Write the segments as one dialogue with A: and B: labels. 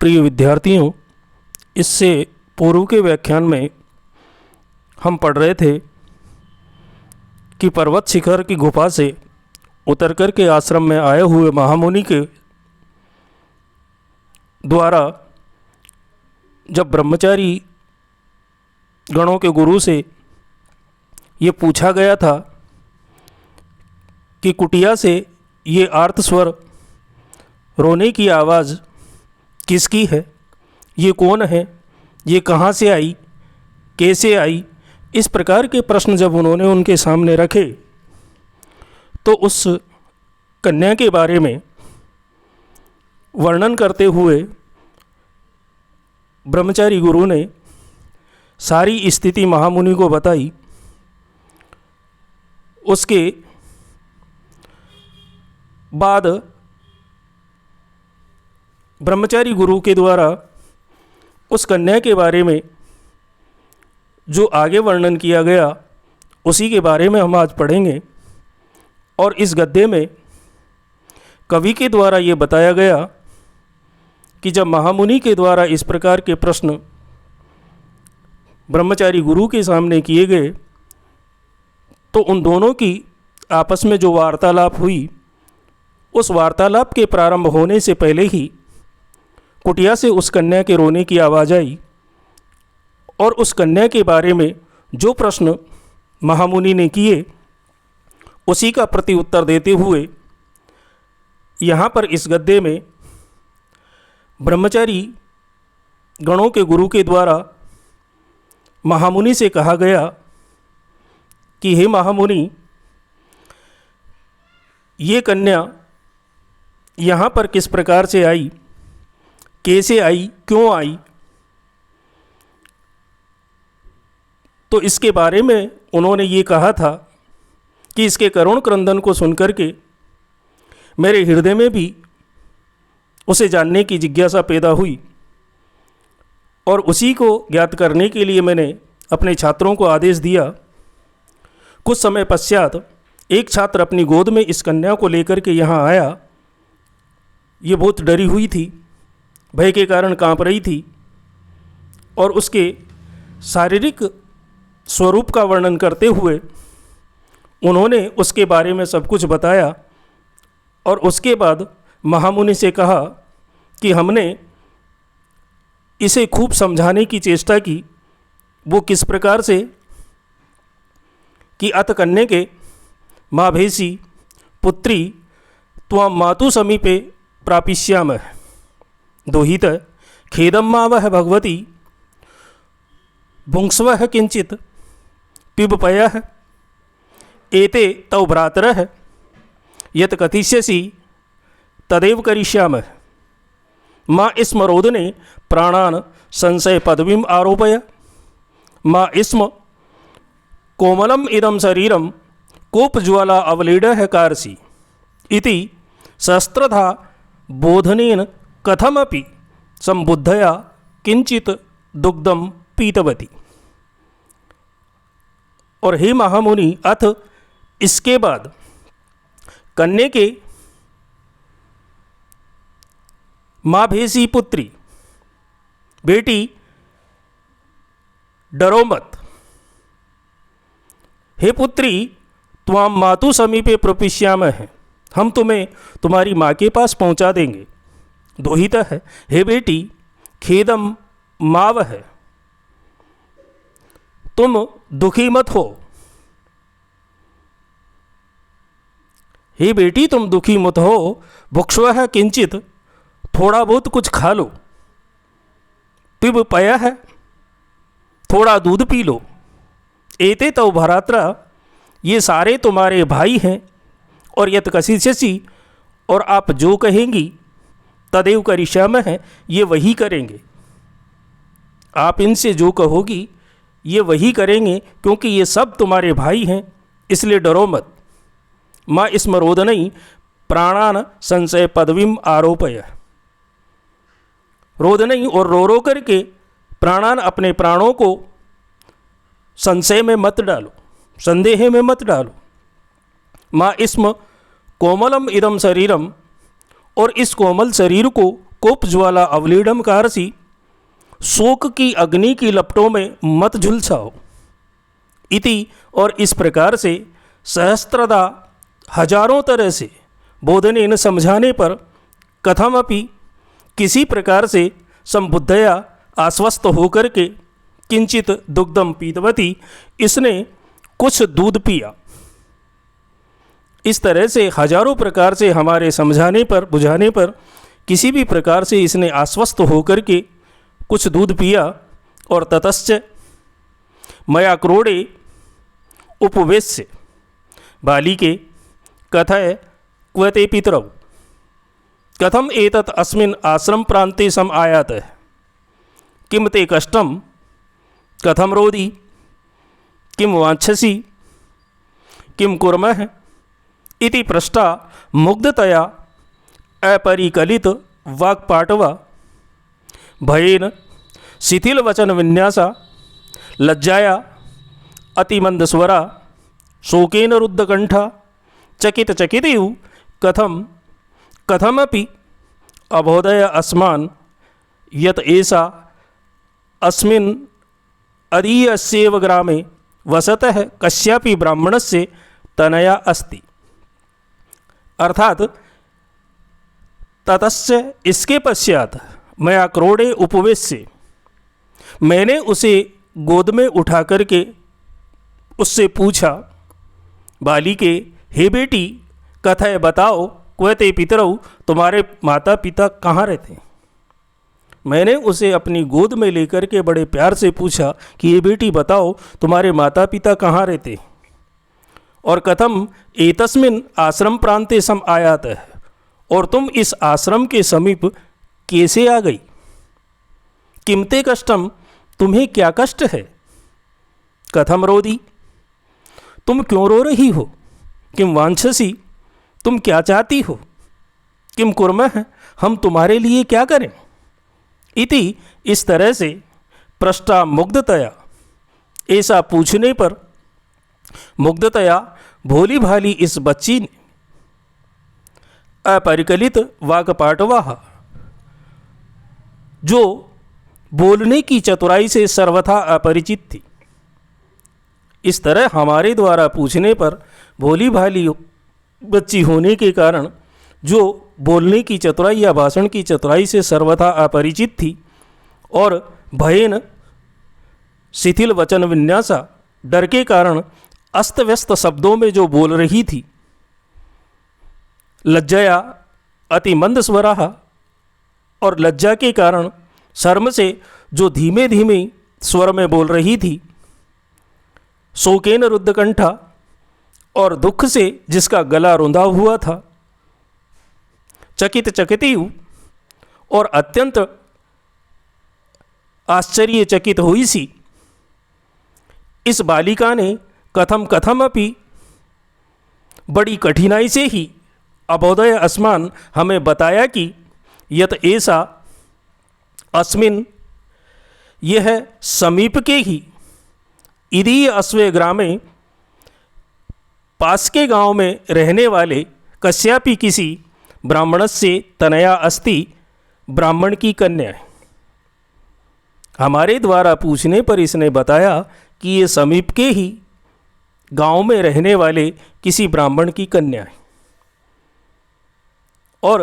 A: प्रिय विद्यार्थियों, इससे पूर्व के व्याख्यान में हम पढ़ रहे थे कि पर्वत शिखर की गुफा से उतर कर के आश्रम में आए हुए महामुनि के द्वारा जब ब्रह्मचारी गणों के गुरु से ये पूछा गया था कि कुटिया से ये आर्त स्वर रोने की आवाज़ किसकी है, ये कौन है, ये कहाँ से आई, कैसे आई, इस प्रकार के प्रश्न जब उन्होंने उनके सामने रखे तो उस कन्या के बारे में वर्णन करते हुए ब्रह्मचारी गुरु ने सारी स्थिति महामुनि को बताई। उसके बाद ब्रह्मचारी गुरु के द्वारा उस कन्या के बारे में जो आगे वर्णन किया गया उसी के बारे में हम आज पढ़ेंगे। और इस गद्य में कवि के द्वारा ये बताया गया कि जब महामुनि के द्वारा इस प्रकार के प्रश्न ब्रह्मचारी गुरु के सामने किए गए तो उन दोनों की आपस में जो वार्तालाप हुई, उस वार्तालाप के प्रारंभ होने से पहले ही कुटिया से उस कन्या के रोने की आवाज़ आई और उस कन्या के बारे में जो प्रश्न महामुनि ने किए उसी का प्रति उत्तर देते हुए यहाँ पर इस गद्य में ब्रह्मचारी गणों के गुरु के द्वारा महामुनि से कहा गया कि हे महामुनि, ये कन्या यहाँ पर किस प्रकार से आई, कैसे आई, क्यों आई, तो इसके बारे में उन्होंने ये कहा था कि इसके करुण क्रंदन को सुनकर के मेरे हृदय में भी उसे जानने की जिज्ञासा पैदा हुई और उसी को ज्ञात करने के लिए मैंने अपने छात्रों को आदेश दिया। कुछ समय पश्चात एक छात्र अपनी गोद में इस कन्या को लेकर के यहाँ आया। ये बहुत डरी हुई थी, भय के कारण काँप रही थी और उसके शारीरिक स्वरूप का वर्णन करते हुए उन्होंने उसके बारे में सब कुछ बताया। और उसके बाद महामुनि से कहा कि हमने इसे खूब समझाने की चेष्टा की, वो किस प्रकार से कि अत कन्या के माँ भेषी पुत्री त्वां मातु समीपे प्रापिष्यामः दोहित खेदम मावह भगवती भुंक्स्वः किंचित पिबपयः एते तव भ्रातरः यत् कथिष्यसि तदेव करिष्यामः माँ स्म रोदने प्राणान् संशय पदवीम् आरोपय माँ स्म कोमलम इदं शरीरम कोपज्वाला अवलीडः कार्षि इति शस्त्रधा बोधनेन कथमपि संबुद्धया किंचित दुग्धम पीतवती। और हे महामुनि, अथ इसके बाद कन्या के माँ भेषी पुत्री, बेटी डरो मत, हे पुत्री त्वां मातु समीपे प्रपिष्यामः, हम तुम्हें तुम्हारी माँ के पास पहुँचा देंगे। दोहितः, हे बेटी खेदम मावह, तुम दुखी मत हो। हे बेटी तुम दुखी मत हो। भुक्ष्वः किंचित, थोड़ा बहुत कुछ खा लो। पिबपयः, थोड़ा दूध पी लो। एते तव भ्रातरा, ये सारे तुम्हारे भाई हैं। और यत् कथिष्यसि, और आप जो कहेंगी, तदेव करिष्यामः, ये वही करेंगे। आप इनसे जो कहोगी ये वही करेंगे, क्योंकि ये सब तुम्हारे भाई हैं, इसलिए डरो मत। माँ स्म रोदनई प्राणान संशय पदवीम आरोपय, रोदनई और रो रो करके प्राणान अपने प्राणों को संशय में मत डालो, संदेह में मत डालो। माँ स्म कोमलम इदम शरीरम, और इस कोमल शरीर को कोप ज्वाला अवलीडमकार सी शोक की अग्नि की लपटों में मत झुलसाओ। इति और इस प्रकार से सहस्त्रदा हजारों तरह से बोधनेन समझाने पर कथमपि किसी प्रकार से संबुद्धया आश्वस्त होकर के किंचित दुग्धम पीतवती, इसने कुछ दूध पिया। इस तरह से हजारों प्रकार से हमारे समझाने पर बुझाने पर किसी भी प्रकार से इसने आश्वस्त होकर के कुछ दूध पिया। और ततश्च मया क्रोड़े उपवेश्य बालिके कथय क्वते पितरौ कथम एतत् अस्मिन् आश्रम प्रान्ते सम आयातः किम ते कष्टम कथम रोदि किम वाञ्छसि किम कुर्मः इति पृष्टा मुग्धतया अपरिकलित वाक्पाटवा भयेन शिथिलवचन विन्यासा लज्जाया अतिमंदस्वरा शोकेन रुद्धकंठा चकितचकितयु कथमपि अबोधय अस्मान् यत् एषा अस्मिन् अदीयस्यैव ग्रामे वसतः कस्यापि ब्राह्मणस्य तनया अस्ति। अर्थात ततस्य इसके पश्चात मया क्रोड़े उपवेश्य, मैंने उसे गोद में उठा करके उससे पूछा, बालिके हे बेटी कथय बताओ क्वते पितरौ, तुम्हारे माता पिता कहाँ रहते हैं। मैंने उसे अपनी गोद में लेकर के बड़े प्यार से पूछा कि ये बेटी बताओ तुम्हारे माता पिता कहाँ रहते हैं। और कथम एतस्मिन् आश्रम प्रांते सम आयात है, और तुम इस आश्रम के समीप कैसे आ गई। किमते कष्टम, तुम्हें क्या कष्ट है। कथम रोदी, तुम क्यों रो रही हो। किम वांछसी, तुम क्या चाहती हो। किम कुर्मः, हम तुम्हारे लिए क्या करें। इति इस तरह से पृष्ठा मुग्धतया, ऐसा पूछने पर मुग्धतया भोली भाली इस बच्ची ने अपरिकलित वाक्पाटवाह, जो बोलने की चतुराई से सर्वथा अपरिचित थी। इस तरह हमारे द्वारा पूछने पर भोली भाली बच्ची होने के कारण जो बोलने की चतुराई या भाषण की चतुराई से सर्वथा अपरिचित थी, और भयेन शिथिल वचन विन्यासा, डर के कारण अस्त व्यस्त शब्दों में जो बोल रही थी, लज्जया अति मंद स्वराः, और लज्जा के कारण शर्म से जो धीमे धीमे स्वर में बोल रही थी, शोकेन रुद्धकंठा, और दुख से जिसका गला रुंधा हुआ था, चकित चकितयु, और अत्यंत आश्चर्यचकित हुई सी। इस बालिका ने कथमपि बड़ी कठिनाई से ही अबोधय अस्मान हमें बताया कि यत ऐसा अस्मिन, यह समीप के ही इदीय अस्वे ग्रामे, पास के गांव में रहने वाले कस्यापि किसी ब्राह्मणस्य तनया अस्ति, ब्राह्मण की कन्या है। हमारे द्वारा पूछने पर इसने बताया कि ये समीप के ही गांव में रहने वाले किसी ब्राह्मण की कन्या है। और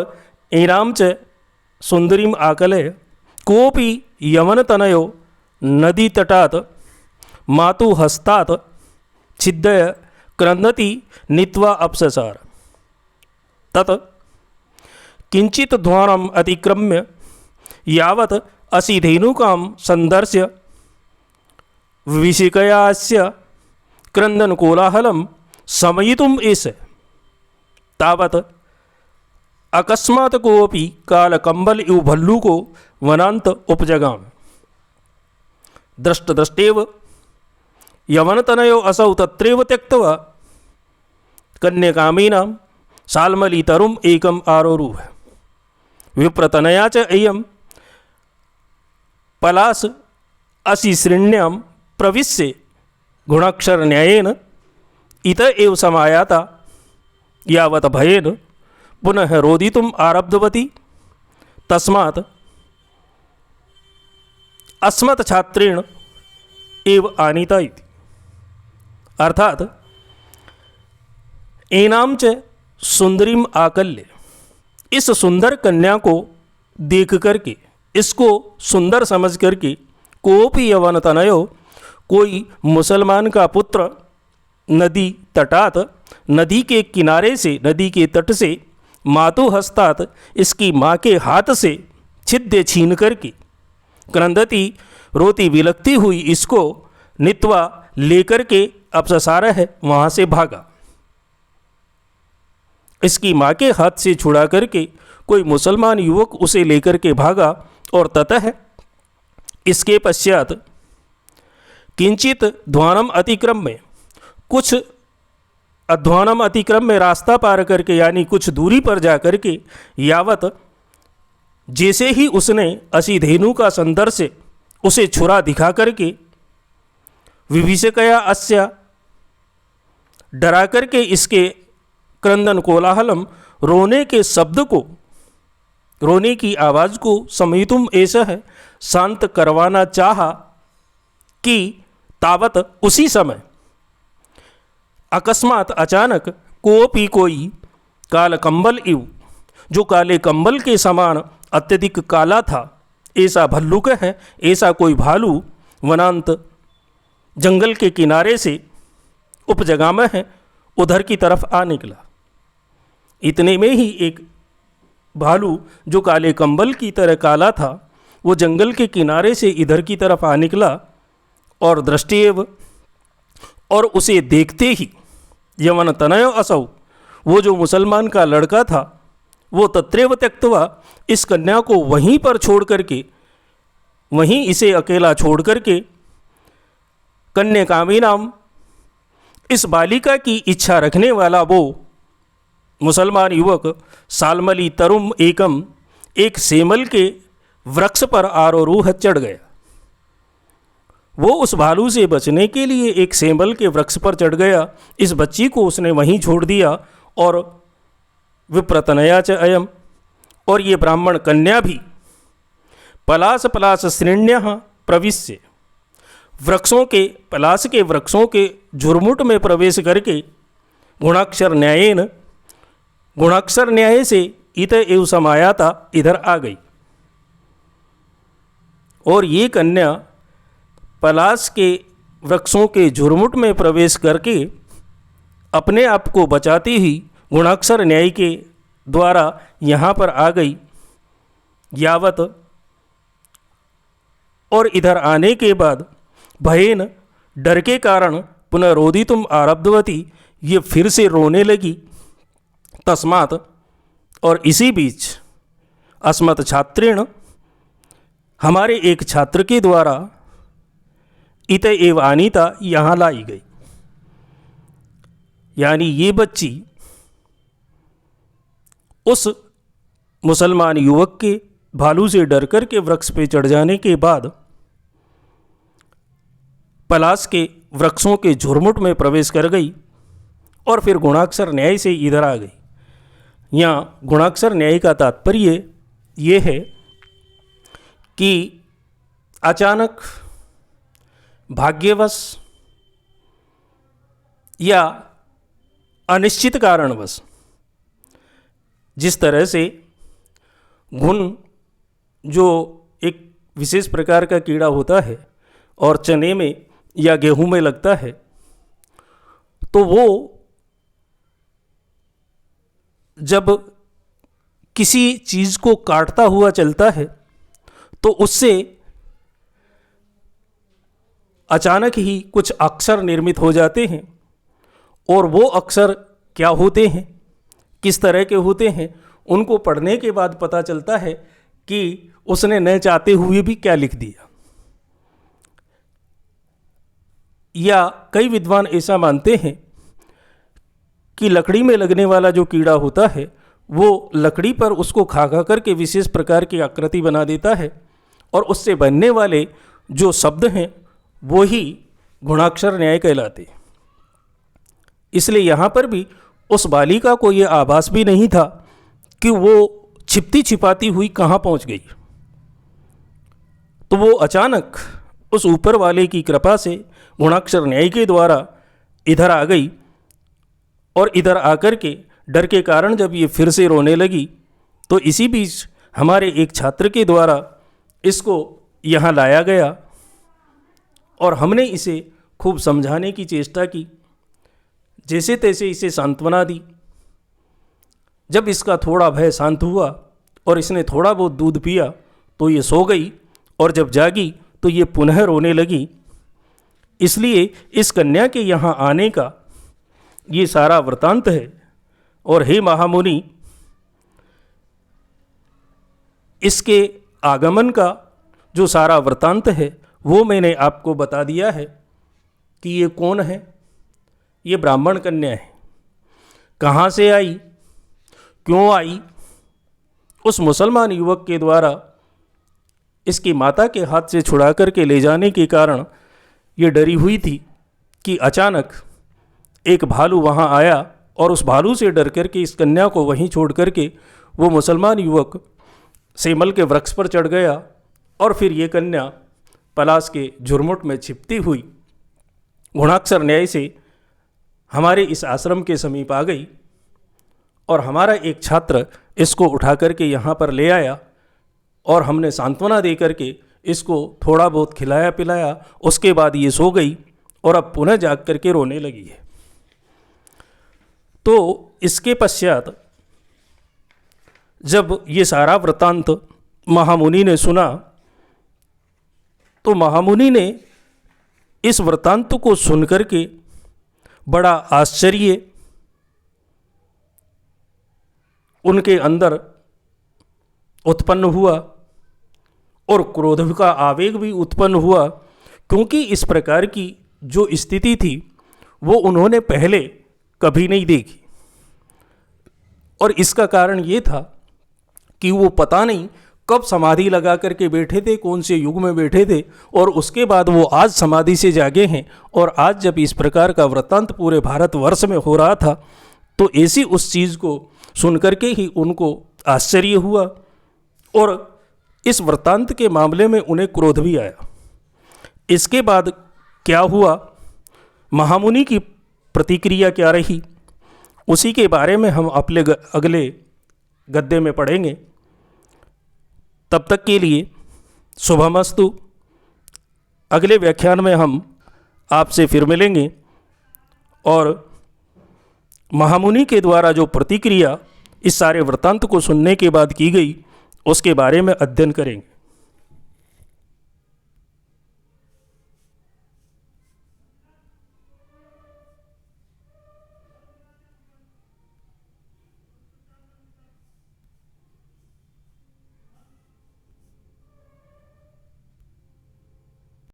A: एराम च सुंदरीम आकलय कोपि यवनतनयो नदी तटात मातु हस्तात छिद्दय क्रंदति नीत्वा अपससार। तत् किंचित ध्वानम अतिक्रम्य यावत् असिधेनुकां संदर्श्य विशिकयास्य क्रंदन कोलाहलं शमयितुम् एष तावत् अकस्मात् कोऽपि कालकम्बल इव भल्लूको वनान्त उपजगाम। दृष्टदृष्टेव यवनतनयो असौ तत्रैव त्यक्त्वा कन्यकामीनां शाल्मलीतरुम् एकम् आरोरुह। विप्रतनया च इयं पलास अशिश्रिण्यां प्रविश्य गुणाक्षरन्यायेन इत एव समायाता, यावत् भयेन पुनः रोदितुम् आरब्धवती तस्मात् अस्मत् छात्रेण एव आनीता इति। अर्थात एनाम च सुंदरीम आकल्य, इस सुंदर कन्या को देख करके, इसको सुंदर समझ करके, कोपि यवन तनयो, कोई मुसलमान का पुत्र नदी तटात, नदी के किनारे से, नदी के तट से, मातु हस्तात, इसकी माँ के हाथ से छिद्य छीन करके, क्रंदती रोती विलकती हुई इसको नित्वा लेकर के अपससार है वहाँ से भागा। इसकी माँ के हाथ से छुड़ा करके कोई मुसलमान युवक उसे लेकर के भागा। और ततः इसके पश्चात किंचित ध्वानम अतिक्रम में, कुछ अध्वानम अतिक्रम में रास्ता पार करके, यानी कुछ दूरी पर जा करके, यावत जैसे ही उसने असिधेनु का संदर से उसे छुरा दिखा करके, विभीषकया अस्या, डरा करके इसके क्रंदन कोलाहलम, रोने के शब्द को, रोने की आवाज़ को समेतुम ऐसा है शांत करवाना चाहा कि तावत उसी समय अकस्मात अचानक कोपी कोई काल कंबल इव, जो काले कंबल के समान अत्यधिक काला था, ऐसा भल्लुक है, ऐसा कोई भालू वनांत जंगल के किनारे से उपजगा में है उधर की तरफ आ निकला। इतने में ही एक भालू जो काले कंबल की तरह काला था, वो जंगल के किनारे से इधर की तरफ आ निकला। और दृष्टिएव, और उसे देखते ही यवन तनयो असौ, वो जो मुसलमान का लड़का था, वो तत्रेव त्यक्तवा, इस कन्या को वहीं पर छोड़ करके, वहीं इसे अकेला छोड़ करके, कन्या नाम, इस बालिका की इच्छा रखने वाला वो मुसलमान युवक सालमली तरुम एकम, एक सेमल के वृक्ष पर आरोरूह चढ़ गया। वो उस भालू से बचने के लिए एक सेमल के वृक्ष पर चढ़ गया। इस बच्ची को उसने वहीं छोड़ दिया। और विप्रतनया च अयम, और ये ब्राह्मण कन्या भी पलास पलास श्रेण्यः प्रविश्य, वृक्षों के, पलास के वृक्षों के झुरमुट में प्रवेश करके, गुणाक्षर न्यायेन, गुणाक्षर न्याय से इत एव समायाता, इधर आ गई। और ये कन्या पलास के वृक्षों के झुरमुट में प्रवेश करके अपने आप को बचाती हुई गुणाक्षर न्याय के द्वारा यहाँ पर आ गई। यावत, और इधर आने के बाद भयेन, डर के कारण, पुनः रोदितुम आरब्धवती, ये फिर से रोने लगी। तस्मात्, और इसी बीच अस्मत् छात्रेण, हमारे एक छात्र के द्वारा, इत एव आनीता, यहाँ लाई गई। यानी ये बच्ची उस मुसलमान युवक के भालू से डर कर के वृक्ष पे चढ़ जाने के बाद पलास के वृक्षों के झुरमुट में प्रवेश कर गई और फिर गुणाक्षर न्याय से इधर आ गई। यहाँ गुणाक्षर न्याय का तात्पर्य ये है कि अचानक, भाग्यवश या अनिश्चित कारणवश, जिस तरह से घुन जो एक विशेष प्रकार का कीड़ा होता है और चने में या गेहूं में लगता है, तो वो जब किसी चीज़ को काटता हुआ चलता है तो उससे अचानक ही कुछ अक्षर निर्मित हो जाते हैं। और वो अक्षर क्या होते हैं, किस तरह के होते हैं, उनको पढ़ने के बाद पता चलता है कि उसने न चाहते हुए भी क्या लिख दिया। या कई विद्वान ऐसा मानते हैं कि लकड़ी में लगने वाला जो कीड़ा होता है वो लकड़ी पर उसको खा खा करके विशेष प्रकार की आकृति बना देता है और उससे बनने वाले जो शब्द हैं वो ही गुणाक्षर न्याय कहलाते। इसलिए यहाँ पर भी उस बालिका को ये आभास भी नहीं था कि वो छिपती छिपाती हुई कहाँ पहुँच गई। तो वो अचानक उस ऊपर वाले की कृपा से गुणाक्षर न्याय के द्वारा इधर आ गई, और इधर आकर के डर के कारण जब ये फिर से रोने लगी तो इसी बीच हमारे एक छात्र के द्वारा इसको यहाँ लाया गया और हमने इसे खूब समझाने की चेष्टा की, जैसे तैसे इसे सांत्वना दी। जब इसका थोड़ा भय शांत हुआ और इसने थोड़ा बहुत दूध पिया तो ये सो गई, और जब जागी तो ये पुनः रोने लगी। इसलिए इस कन्या के यहाँ आने का ये सारा वृतांत है। और हे महामुनि, इसके आगमन का जो सारा वृतांत है वो मैंने आपको बता दिया है कि ये कौन है। ये ब्राह्मण कन्या है। कहाँ से आई, क्यों आई, उस मुसलमान युवक के द्वारा इसकी माता के हाथ से छुड़ा करके ले जाने के कारण ये डरी हुई थी कि अचानक एक भालू वहाँ आया और उस भालू से डर करके इस कन्या को वहीं छोड़ करके वो मुसलमान युवक सेमल के वृक्ष पर चढ़ गया, और फिर ये कन्या पलाश के झुरमुट में छिपती हुई गुणाक्षर न्याय से हमारे इस आश्रम के समीप आ गई, और हमारा एक छात्र इसको उठा करके यहाँ पर ले आया, और हमने सांत्वना दे करके इसको थोड़ा बहुत खिलाया पिलाया। उसके बाद ये सो गई और अब पुनः जाग करके रोने लगी है। तो इसके पश्चात जब ये सारा वृतांत महामुनि ने सुना तो महामुनि ने इस वृतांत को सुनकर के बड़ा आश्चर्य उनके अंदर उत्पन्न हुआ और क्रोध का आवेग भी उत्पन्न हुआ, क्योंकि इस प्रकार की जो स्थिति थी वो उन्होंने पहले कभी नहीं देखी। और इसका कारण ये था कि वो पता नहीं कब समाधि लगा करके बैठे थे, कौन से युग में बैठे थे, और उसके बाद वो आज समाधि से जागे हैं। और आज जब इस प्रकार का वृत्तांत पूरे भारतवर्ष में हो रहा था तो ऐसी उस चीज़ को सुन करके ही उनको आश्चर्य हुआ, और इस वृत्तांत के मामले में उन्हें क्रोध भी आया। इसके बाद क्या हुआ, महामुनि की प्रतिक्रिया क्या रही, उसी के बारे में हम अगले गद्य में पढ़ेंगे। तब तक के लिए शुभमस्तु। अगले व्याख्यान में हम आपसे फिर मिलेंगे और महामुनि के द्वारा जो प्रतिक्रिया इस सारे वृत्तांत को सुनने के बाद की गई उसके बारे में अध्ययन करेंगे।